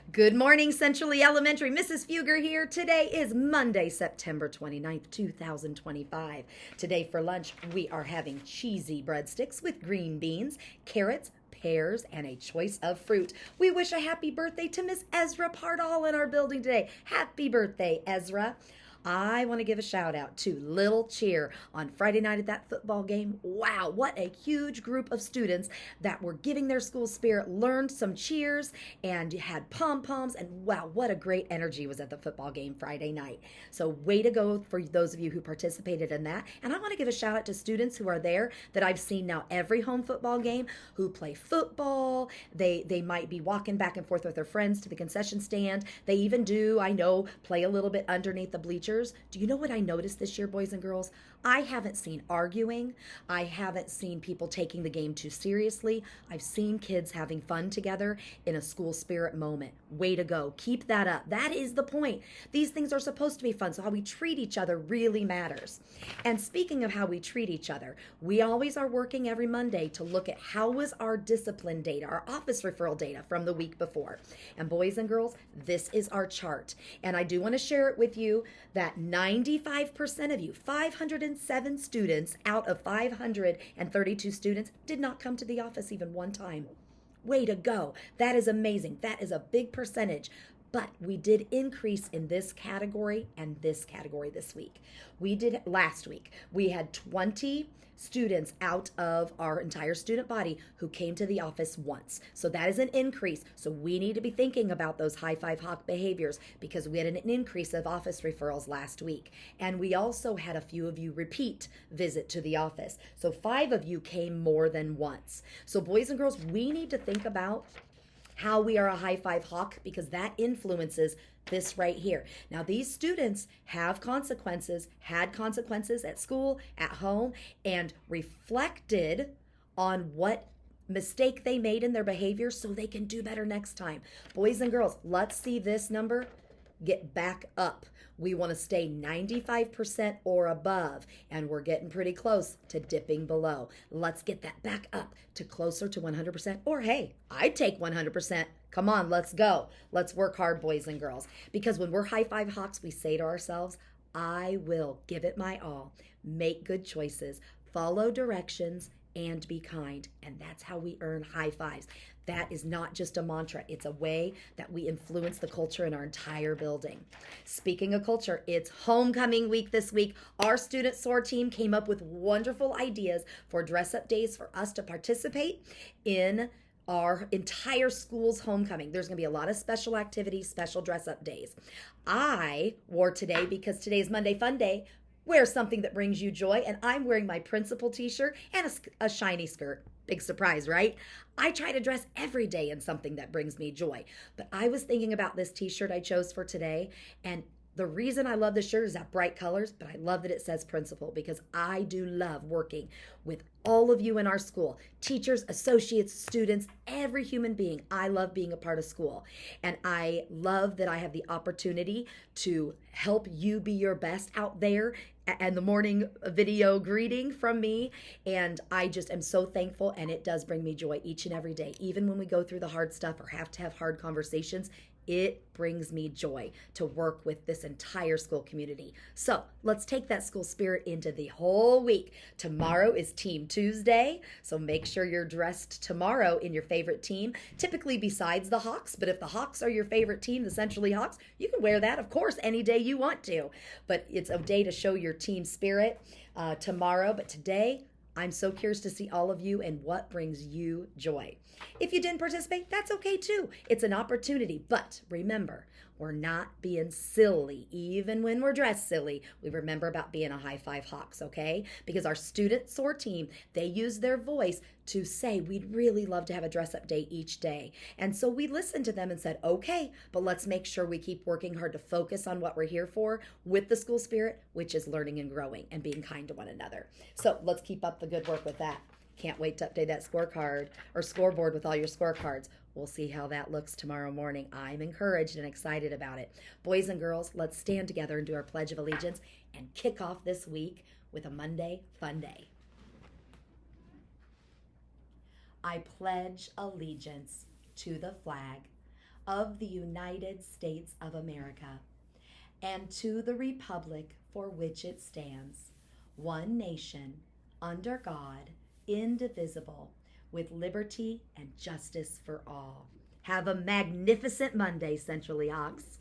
Good morning, Centrally Elementary. Mrs. Fugger here. Today is Monday, September 29th, 2025. Today for lunch, we are having cheesy breadsticks with green beans, carrots, pears, and a choice of fruit. We wish a happy birthday to Miss Ezra Pardall in our building today. Happy birthday, Ezra. I want to give a shout out to Little Cheer on Friday night at that football game. Wow, what a huge group of students that were giving their school spirit, learned some cheers, and had pom poms. And wow, what a great energy was at the football game Friday night. So, way to go for those of you who participated in that. And I want to give a shout out to students who are there that I've seen now every home football game who play football. They might be walking back and forth with their friends to the concession stand. They even do, I know, play a little bit underneath the bleachers. Do you know what I noticed this year, boys and girls? I haven't seen arguing. I haven't seen people taking the game too seriously. I've seen kids having fun together in a school spirit moment. Way to go. Keep that up. That is the point. These things are supposed to be fun, so how we treat each other really matters. And speaking of how we treat each other, we always are working every Monday to look at how was our discipline data, our office referral data from the week before. And boys and girls, this is our chart. And I do want to share it with you that 95% of you, 507 students out of 532 students, did not come to the office even one time. Way to go. That is amazing. That is a big percentage. But we did increase in this category and this category this week. We did last week. We had 20 students out of our entire student body who came to the office once. So that is an increase. So we need to be thinking about those high five hawk behaviors because we had an increase of office referrals last week. And we also had a few of you repeat visit to the office. So 5 of you came more than once. So boys and girls, we need to think about how we are a high five hawk because that influences this right here. Now, these students have consequences, had consequences at school, at home, and reflected on what mistake they made in their behavior so they can do better next time. Boys and girls, let's see this number get back up. We want to stay 95% or above, and we're getting pretty close to dipping below. Let's get that back up to closer to 100%, or hey, I'd take 100%. Come on, let's go. Let's work hard, boys and girls. Because when we're high five hawks, we say to ourselves, I will give it my all, make good choices, follow directions, and be kind. And that's how we earn high fives. That is not just a mantra. It's a way that we influence the culture in our entire building. Speaking of culture, it's homecoming week this week. Our student SOAR team came up with wonderful ideas for dress up days for us to participate in our entire school's homecoming. There's going to be a lot of special activities, special dress up days. I wore today because today is Monday Fun Day. Wear something that brings you joy, and I'm wearing my principal t-shirt and a shiny skirt. Big surprise, right? I try to dress every day in something that brings me joy, but I was thinking about this t-shirt I chose for today, and the reason I love this shirt is that bright colors, but I love that it says principal because I do love working with all of you in our school, teachers, associates, students, every human being. I love being a part of school. And I love that I have the opportunity to help you be your best out there and the morning video greeting from me. And I just am so thankful, and it does bring me joy each and every day. Even when we go through the hard stuff or have to have hard conversations, it brings me joy to work with this entire school community. So let's take that school spirit into the whole week. Tomorrow is Team Tuesday, so make sure you're dressed tomorrow in your favorite team, typically besides the Hawks. But if the Hawks are your favorite team, the Centrally Hawks, you can wear that, of course, any day you want to. But it's a day to show your team spirit tomorrow. But today, I'm so curious to see all of you and what brings you joy. If you didn't participate, that's okay too. It's an opportunity. But remember, we're not being silly. Even when we're dressed silly, we remember about being a high five hawks, okay? Because our student SOAR team, they use their voice to say, we'd really love to have a dress up day each day. And so we listened to them and said, okay, but let's make sure we keep working hard to focus on what we're here for with the school spirit, which is learning and growing and being kind to one another. So let's keep up the good work with that. Can't wait to update that scorecard or scoreboard with all your scorecards. We'll see how that looks tomorrow morning. I'm encouraged and excited about it. Boys and girls, let's stand together and do our Pledge of Allegiance and kick off this week with a Monday Fun Day. I pledge allegiance to the flag of the United States of America, and to the republic for which it stands, one nation, under God, indivisible, with liberty and justice for all. Have a magnificent Monday, Central Leox.